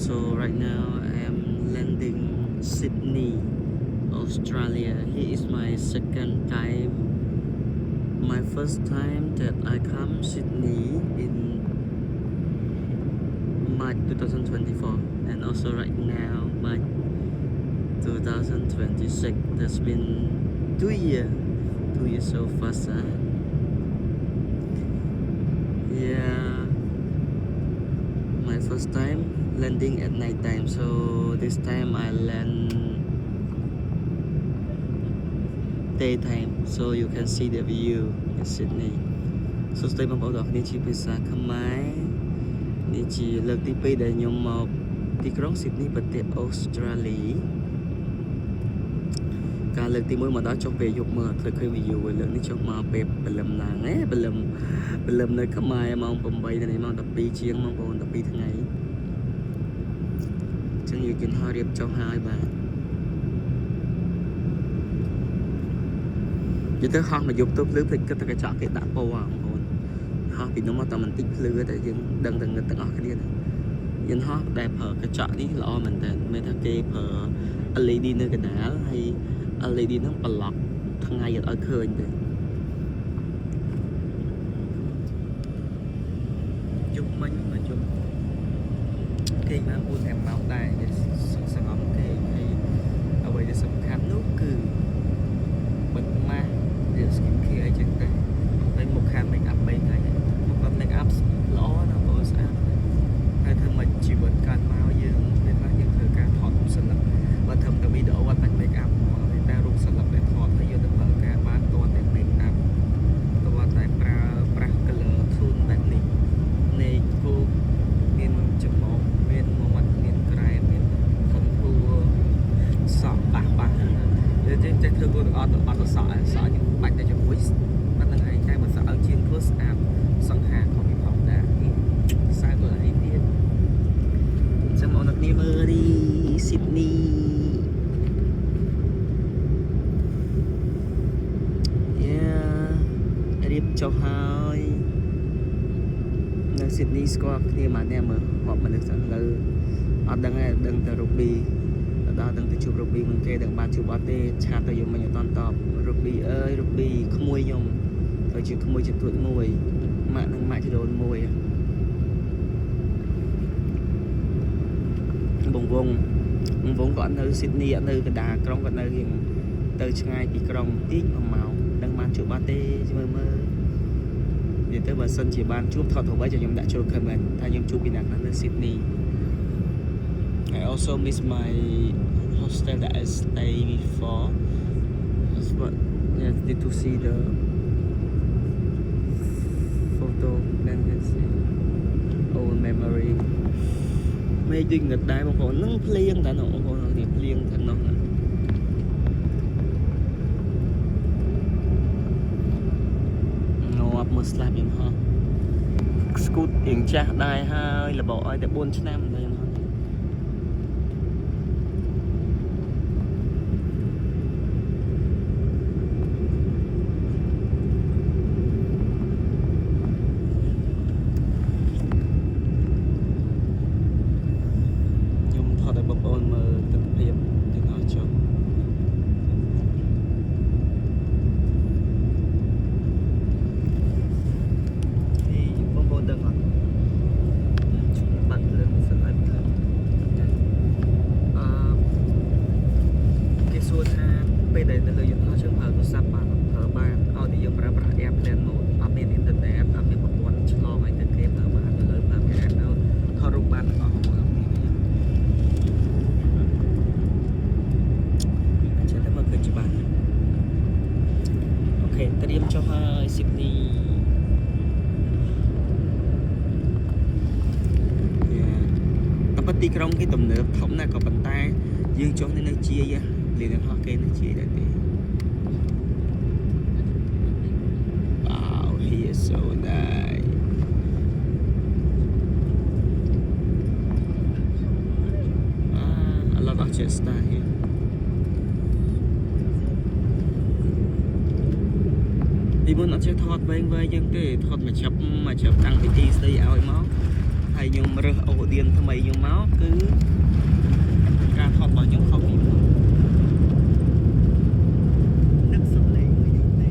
So right now I am landing Sydney, Australia. Here is my second time. My first time that I come Sydney in March 2024, and also right now March 2026. That's been 2 years. 2 years so fast, huh? Yeah, my first time landing at night time. So this time I land daytime, so you can see the view in Sydney. So stay បងប្អូនទាំងគ្នាជាភាសាខ្មែរនេះជាលើកទី2ដែលខ្ញុំមកទីក្រុង Sydney ប្រទេសអូស្ត្រាលីការលើកទី1មកដល់ចុះពេលយប់មើលឃើញ view លើកនេះចុះមកពេលព្រលឹមឡើងព្រលឹមនៅខ្មែរម៉ោង 8 ថ្ងៃម៉ោង 12 ជាងបងប្អូន 12 ថ្ងៃអញ្ចឹងយើងគិតថារៀបចុះហើយបាទនិយាយទៅហោះមកយប់ទៅភ្លឺភ្លេចគិតតែកញ្ចក់គេដាក់ពណ៌បងប្អូនហោះពីនោះមកតែបន្តិចភ្លឺតែយើងដឹងតែងឹតទាំងអស់គ្នាយើងហោះដែលប្រើកញ្ចក់នេះល្អមែនតើមានថាគេប្រើ LED នៅកណ្ដាលហើយ LED ហ្នឹងប្លុកថ្ងៃអត់ឲ្យឃើញទេជុំមិញមកជុំគេបាន4-5ម៉ោងដែរសង្ងំគេហើយអ្វីដែលសំខាន់នោះគឺបិទម៉ាស់រៀប skin care អីចឹងទៅហើយមុខខាង make up 3ថ្ងៃមុខអត់ make up ល្អណាស់បងស្អាតហើយធ្វើមកជីវិតកើតមកយើងពេលខ្លះយើងធ្វើការថតរូបសិល្បៈបើធ្វើតែវីដេអូអត់បាច់ make up តែរូបសិល្បៈដែលថតហើយយកទៅប្រើការបានតតែ make up តតែប្រើប្រាស់ color tone បែបនេះនៃគូមានចំមុកមានមាត់មានក្រែមាន contour សក់បាសយើងចេះធ្វើគូទាំងអត់ទៅសក់យើងបាច់តែជាមួយប៉ុណ្្នឹងឯងតែបើសក់ឲ្យជាងធ្វើស្អាតសង្ហាខុសពីផងដែរខ្សែตัวឯងទៀតចាំមកអ្នកនេះមើលទី Sydney រៀបចុះហើយនៅ Sydney ស្គាល់គ្នាមកអ្នកមើលហប់មនុស្សទៅអត់ដឹងទេដឹងតែ Ruby ដល់ដឹងទៅជួប Ruby មិនគេដឹងបានជួបអត់ទេឆាតទៅយំមិញអត់តប Ruby អើយ Ruby ក្មួយខ្ញុំទៅជាក្មួយជាទួចមួយម៉ាក់នឹងម៉ាក់ចដូនមួយបងវងគាត់នៅ Sydney អត់នៅកណ្ដាលក្រុងគាត់នៅរៀងទៅឆ្ងាយពីក្រុងតិច1ម៉ោងដឹងបានជួបអត់ទេមើលនិយាយទៅបើសិនជាបានជួបថតរូបឲ្យខ្ញុំដាក់ចូល comment ថាខ្ញុំជួបពីណាខ្លះនៅ Sydney. I also miss my hostel that I stayed before. But yeah, need to see the photo then can see old memory. មេឃដូចងឹតដែរបងប្អូននឹងភ្លៀងតែបងប្អូននេះភ្លៀងខាងនោះមើលស្លាប់ខ្ញុំហោះស្គូតរៀងចាស់ដែរហើយលបឲ្យតែ4ឆ្នាំដែរខ្ញុំហោះខ្ញុំថតឲ្យបងប្អូនមើលទិដ្ឋភាពទាំងអស់ចុះពេលដែលនៅលើយន្តហោះយើងប្រើទូរស័ព្ទបានប្រើបានឲ្យតែយើងប្រើប្រាស់ airplane mode អត់មានអ៊ីនធឺណិតអត់មានប្រព័ន្ធឆ្លងឲ្យទៅគេប្រើបានទៅលើប្រើ airplane mode ថតរូបបានអស់មកនេះវិញអញ្ចឹងតែមកឃើញច្បាស់អូខេត្រៀមចុះហើយ Sydney តែប៉ុន្តែទីក្រុងគេទំនើបធំណាស់ក៏ប៉ុន្តែយើងចុះនៅជាយលៀនហោះគេនៅជាដែរទេ Wow, he is so nice. A lot of Chester here. ពីមុនអត់ចេះថតវែងយើងទេថតមកចាប់តាំងពីទីស្ដីឲ្យមក ហើយខ្ញុំរើសអូឌៀនថ្មីខ្ញុំមកគឺការថតរបស់ខ្ញុំខុសពីមុននឹកសំឡេងរបស់ខ្ញុំទេ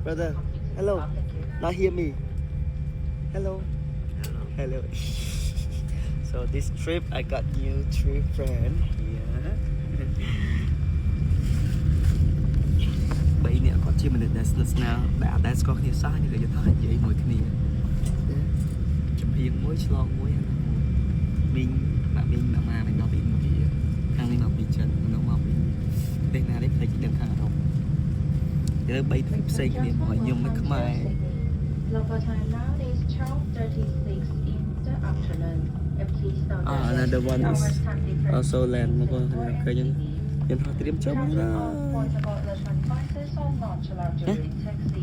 Brother, hello. Not hear me. Hello. So this trip I got new 3 friends here. 3 នាក់គាត់ជាមនុស្សដែលស្និទ្ធស្នាលដែលស្គាល់គ្នាសោះនេះក៏យកថានិយាយមួយគ្នាចំហៀងមួយឆ្លងមួយមីងបាក់មីងមកមកដល់ពីមួយខាងនេះមកពីចិននោះមកពីប្រទេសណានេះផ្លេចដឹងខាងអឺរ៉ុបទៅ3ថ្ងៃផ្សេងគ្នាមកខ្ញុំមិនខ្មែរ Local time now is 12:36 in the afternoon. Please note that another one is also land មកបងឃើញយើងហត់ត្រៀមចូលមកដល់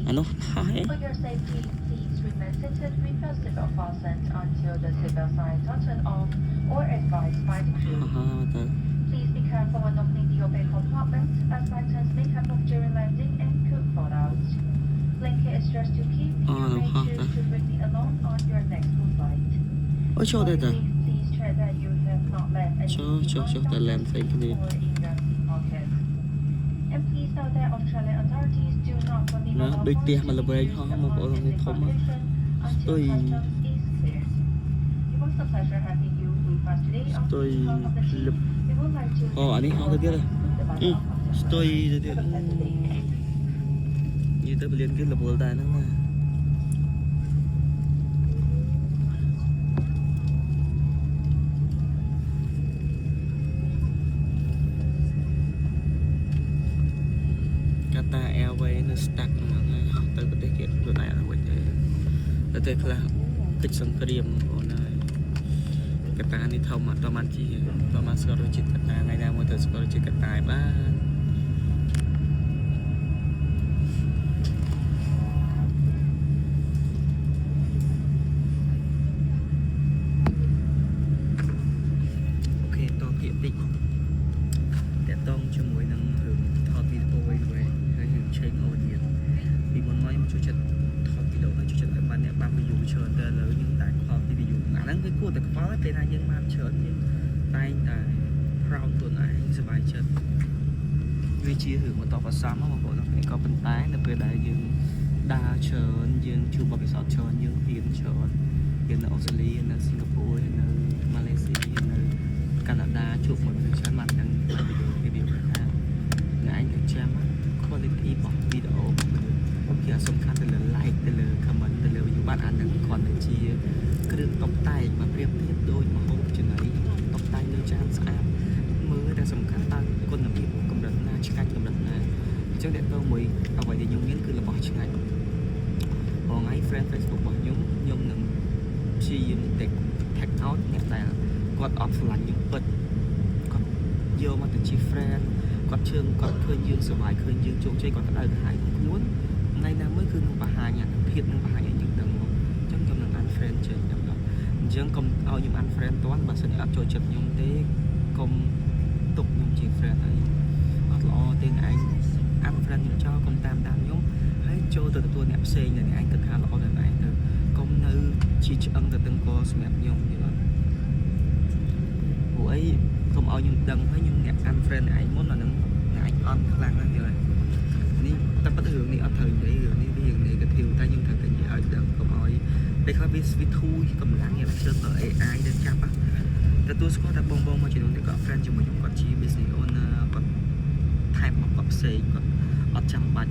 អានោះហោះហ៎ For your safety, please remain seated with your seatbelt fastened until the seatbelt signs are turned off or advised by the crew. Please be careful when opening the overhead compartment, as items may come off during landing and could fall out. Blanket is just to keep you may choose to bring it along on your next flight. Ôi cho đây ta. Please check that you have not left any cho ta làm phải cái gì. And please note that Australian authorities do not permit nó đôi tia mà là về họ một bộ thằng này không á tôi lập anh ấy họ tới kia tôi như tôi liên kết là một tài năng mà Qatar Airways nó stuck mà tớiประเทศkiaตัวไหนล่ะเว้ยแล้วแต่คลากิจสังเกตของนายกตานี่เท่ามาประมาณกี่ประมาณสกอร์จิตกตาไงนะมันแต่สกอร์จิตกตาบ้านโอเคต่อเพียบติแต่ต้องช่วยนั่งถึงทอดวีดีโอไว้ด้วยให้ถึงเช็คเอาเดียมีมันน้อยมันช่วยจัดทอดวีดีโอให้ช่วยจัดอะไรบ้างเนี่ยบางวิดีโอเชิญแต่เลยยังแต่ทอดวีดีโอนั้นcái cuaแต่ก็phảiเป็นอะไรยังมาเชิญยังtayแต่พราวตัวไหนสบายเชิญวิธีถือมันต่อภาษามาบอกว่าให้ก็เป็นตายแต่เป็นได้ยังดาเชิญยังชูบริษัทเชิญยังเพียนเชิญยังในออสเตรเลียในสิงคโปร์ในมาเลเซียในแคนาดาchuột một người chán mặt đang làm video ha là anh được xem quality của video khi ở xung quanh là like là comment là nhiều bạn ăn đang còn để chia cái đường tóc tay mà riêng tiếp đôi mà hộp trên ấy tóc tay nơi trang xã mới đang xung quanh tăng con làm việc cầm đợt na chiếc anh cầm đợt na trước điện câu mới ở ngoài thì nhung nghiên cứ là bỏ chiếc anh còn ấy friend Facebook bỏ nhung nằm chi để tag out nghe tài còn offline nhung bật còn vô mà từ chi friend còn trường còn khơi dương sửa bài khơi dương chung chơi còn tại hai muốn ngày nào mới cứ nông bà hai nhà thiệt nông bà hai những tầng một trong trong là anh friend chơi trong đó dương công ao những anh friend toán bà sẽ ăn chơi chụp nhung thế công tục nhung chị friend ấy lo tên anh friend nhung cho công tam nhung hãy cho từ tôi nẹp xe này anh thực hành lo này từ công nữ chỉ ân từ từng cô mẹ nhung như vậy của ấy không ao những đằng với những nẹp anh friend này muốn là những anh on khăn như vậy ta bắt hướng này ở thời đấy hướng này hiện này cái thiếu ta nhưng thật cái gì ở đằng không nói đây khó biết thui cầm láng như là chơi ở AI đến chắp á ta tôi có đặt bông bông mà chỉ đúng để có friend cho mình còn chi business owner còn thay một cặp xe còn ở trong bạch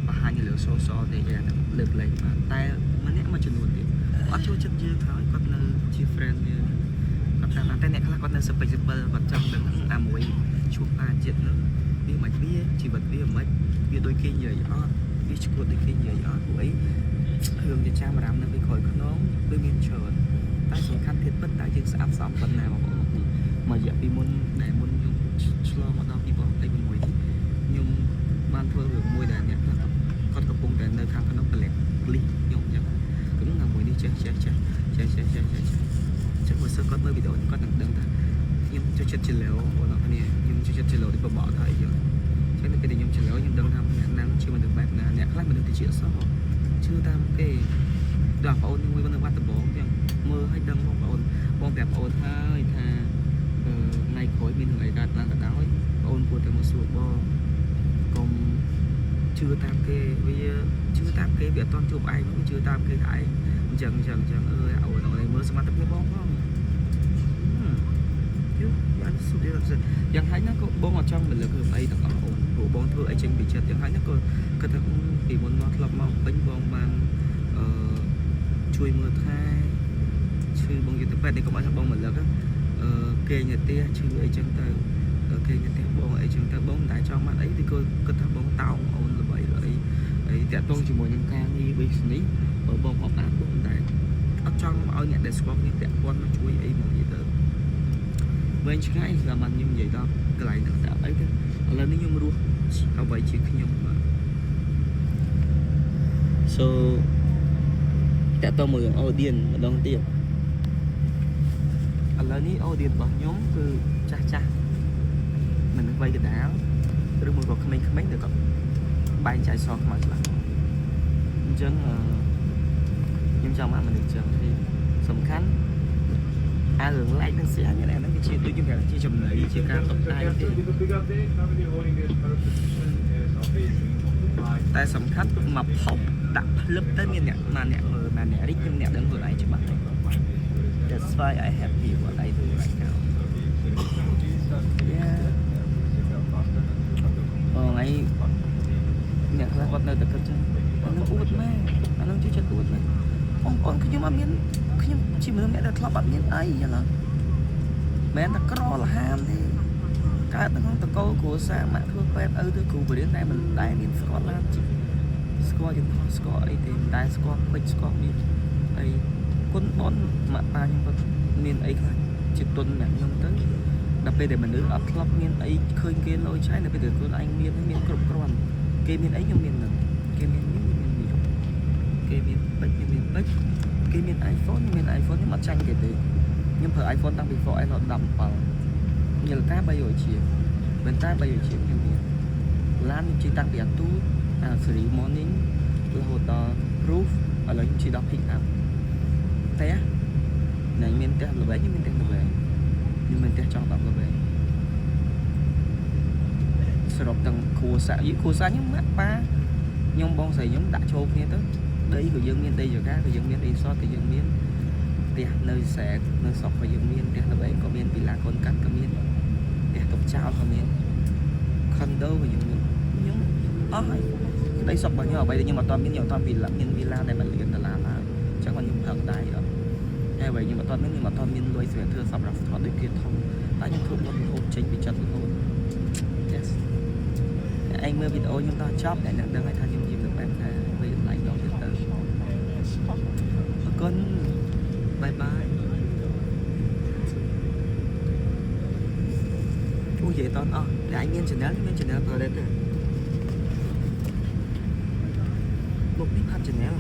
và hai người lựa số để lượt lấy mà tay mà nét mà chỉ luôn thì ở chỗ chất dư thôi còn là chi friend như còn thằng tay này là còn là special còn trong đằng là mũi chuột chết nữa vì mà biết chỉ vật biết mấy vì đôi khi giờ gió vì chuột đôi khi giờ gió của ấy thường thì cha mà làm nên bị khỏi nó đôi miền trời ta chỉ khăn thiết bất tại dương sám sắm phần nào mà giờ vì muốn để muốn ឆ្លងមកដល់2026នេះខ្ញុំបានធ្វើរឿងមួយដែលអ្នកខ្លះគាត់កំពុងតែនៅខាងក្នុងប្រឡែកលីខ្ញុំអញ្ចឹងគឺថ្ងៃមួយនេះចេះបើសិនគាត់មើលវីដេអូគាត់នឹងដឹងថាខ្ញុំចូលចិត្តជិលបងប្អូនគ្នាខ្ញុំចូលចិត្តជិលទៅបបោថាអីចឹងចឹងទៅពេលដែលខ្ញុំជិលខ្ញុំដឹងថាអ្នកណាជាមនុស្សបែបណាអ្នកខ្លះមនុស្សទៅជាសោះជឿតាមគេដល់បងប្អូនមួយនៅវត្តដំបងចឹងមើលឲ្យដឹងបងប្អូនប្រាប់បងប្អូនហើយថាថ្ងៃក្រោយមានរឿងអីកើតឡើងក៏ដោយបងប្អូនគួរតែមកសួរបងកុំជឿតាមគេវាជឿតាមគេវាអត់តន់ជួបឯងជឿតាមគេថាឯងអញ្ចឹងអើយអូនមើលសមត្ថភាពបងផងបានសុខភាពយ៉ាងហើយណាក៏បងអត់ចង់មិនលើករឿងអីទាំងអស់អូនព្រោះបងធ្វើអីចេញពីចិត្តយ៉ាងហើយណាក៏គាត់ថាពីមុនមកធ្លាប់មកពេញបងបានជួយមើលថែឈឺបងយទៅពេទ្យនេះក៏បានបងមិនលើកគេញ៉ាទេឈឺអីចឹងទៅគេញ៉ាទេបងអីចឹងទៅបងតែចង់បានអីthìគាត់ថាបងតោងអូនល្បីអីតាក់ទងជាមួយនឹងការងារ business បើបងអត់បានបងតែអត់ចង់ឲ្យអ្នកដែលស្គាល់គ្នាពាក់ព័ន្ធមកជួយអីមកនិយាយទៅវិញឆ្ងាយសម្រាប់បានខ្ញុំនិយាយដល់កន្លែងហ្នឹងតែអីទៅឥឡូវនេះខ្ញុំរស់អ្វីជាខ្ញុំបាទ so តាក់ទងមួយរឿង audience ម្ដងទៀតឥឡូវនេះ audience របស់ខ្ញុំគឺចាស់មិនវ័យកណ្ដាលឬមួយក៏ក្មេងៗទៅក៏បែងចែកសខ្មៅខ្លះអញ្ចឹងខ្ញុំចង់បានមនុស្សចឹងទីសំខាន់រឿង like និង share នេះហ្នឹងវាជាដូចខ្ញុំប្រាប់ជាចំណីជាការតបដៃទេតែសំខាន់មកផុសដាក់ភ្លឹបទៅមានអ្នកណាអ្នកមើលណាអ្នករីកខ្ញុំអ្នកដឹងខ្លួនឯងច្បាស់ហើយ That's why I happy what I do right now yeah បងឯងអ្នកខ្លះគាត់នៅតែគិតចឹងអានឹងអួតម៉ែអានឹងជួយចិត្តអួតម៉ែបងប្អូនខ្ញុំអត់មានខ្ញុំជាមនុស្សអ្នកដែលធ្លាប់អត់មានអីចឹងណាមិនតែក្រលហាមទេកើតនៅក្នុងតកោគ្រួសារម៉ាក់ធ្វើពេទ្យឪទៅគ្រូបរិញ្ញាតែមិនដែលមានស្គាល់ឡានជីស្គាល់យន្តហោះស្គាល់អីទេមិនដែលស្គាល់ពេជ្រស្គាល់មានអីគុណបងម៉ាក់ប៉ាខ្ញុំគាត់មានអីខ្លះជាទុនអ្នកខ្ញុំទៅដល់ពេលដែលមនុស្សអត់ធ្លាប់មានអីឃើញគេលុយឆៃដល់ពេលដែលខ្លួនឯងមានគ្រប់គ្រាន់គេមានអីខ្ញុំមាននឹងគេមាននេះមាននេះគេមានពេជ្រខ្ញុំមានពេជ្រគេមាន iPhone ខ្ញុំមាន iPhone ខ្ញុំអត់ចាញ់គេទេខ្ញុំប្រើ iPhone តាំងពី 4S ដល់17ញ៉ឹលតា300ជាងមិនតែ300ជាងខ្ញុំមានឡានខ្ញុំជិះតាំងពីអាទូSeries Morning រហូតដល់ Roof ឥឡូវខ្ញុំជិះដល់ Pick Up តែណែមានផ្ទះល្វែងខ្ញុំមានផ្ទះល្វែងខ្ញុំមានផ្ទះចង់10ល្វែងសរុបទាំងគ្រួសារខ្ញុំម៉ាក់ប៉ាខ្ញុំបងស្រីខ្ញុំដាក់ចូលគ្នាទៅដីក៏យើងមានដីចកាក៏យើងមាន resort ក៏យើងមានផ្ទះនៅស្រែនៅស្រុកក៏យើងមានផ្ទះល្បែងក៏មានវិឡាកូនកាត់ក៏មានផ្ទះតុបចោលក៏មាន condo ក៏យើងមានខ្ញុំអស់ហើយដីស្រុករបស់ខ្ញុំអ្វីដែលខ្ញុំអត់ទាន់មានខ្ញុំអត់ទាន់មានវិឡាដែល1លានដុល្លារឡើយអញ្ចឹងខ្ញុំផឹកដែរអត់ហើយអ្វីខ្ញុំអត់ទាន់មានលុយសម្រាប់ធ្វើសម្រាប់ថតដូចគេធំតែខ្ញុំធ្វើរហូតចេញពីចិត្តរហូត yes ឯងមើលវីដេអូខ្ញុំដល់ចប់តែអ្នកដឹងថាខ្ញុំនិយាយបែបណាវាឡៃដល់ទៀតទៅអរគុណបាយបាយអូនិយាយតអស់តែឯងមាន channel ខ្ញុំមាន channel ប្រើដែរទេមុខនេះផាត់ channel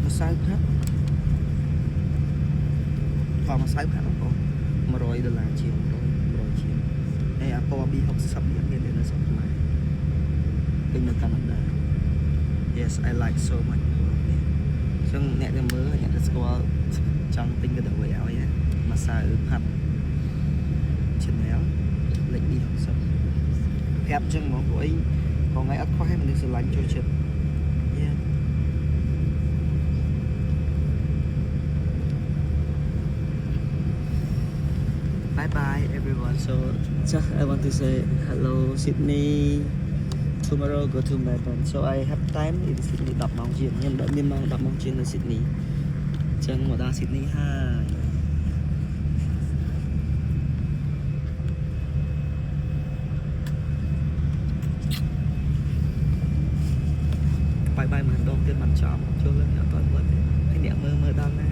ម្សៅផាត់ខំម្សៅផាត់បង$100ជាង100ជាងហើយអាពណ៌ B60 នេះមាននៅស្រុកខ្មែរពេញនៅកាណាដា Yes I like so much ចឹងអ្នកដែលមើលអ្នកដែលស្គាល់ចង់ទិញក៏ទៅឲ្យណាម្សៅផាត់ Chanel លេខ B60 ប្រាប់ចឹងហ្មងពួកអីផងថ្ងៃអត់ខ្វះឲ្យមនុស្សស្រឡាញ់ចូលចិត្ត Yeah Bye bye everyone. So just I want to say hello Sydney. Tomorrow go to Melbourne. So I have time in Sydney 10 ម៉ោងជាងខ្ញុំដល់មានម៉ោង10ម៉ោងជាងនៅ Sydney អញ្ចឹងមកដល់ Sydney ហើយ Bye bye មកដងទៀតមិនចប់ចូលលើអត់ទាន់មើលទេហើយអ្នកមើលដល់ណា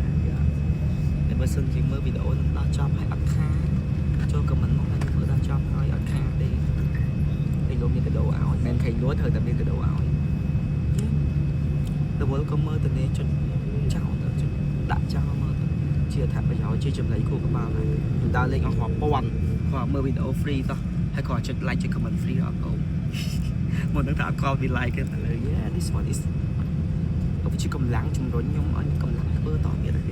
បើសិនជាមើលវីដេអូនឹងដល់ចប់ហើយអត់ខាចូល comment មកហើយមើលដល់ចប់ហើយអត់ខាទេពេលលោកមានកាដូឲ្យមិនខេងលួចត្រូវតែមានកាដូឲ្យទៅវល់ក៏មើលទៅនេះចុចចោលទៅចុចដាក់ចោលមើលទៅជាអត្ថប្រយោជន៍ជាចំណីខួរក្បាលហើយដើរលេងអស់រាប់ពាន់គាត់មើលវីដេអូ free តោះហើយគាត់ចុច like ចុច comment free អត់កោមុននឹងថាអត់គាត់វា like គេតែលើ yeah this one is វាជាកម្លាំងជំរុញខ្ញុំឲ្យកម្លាំងធ្វើតទៀត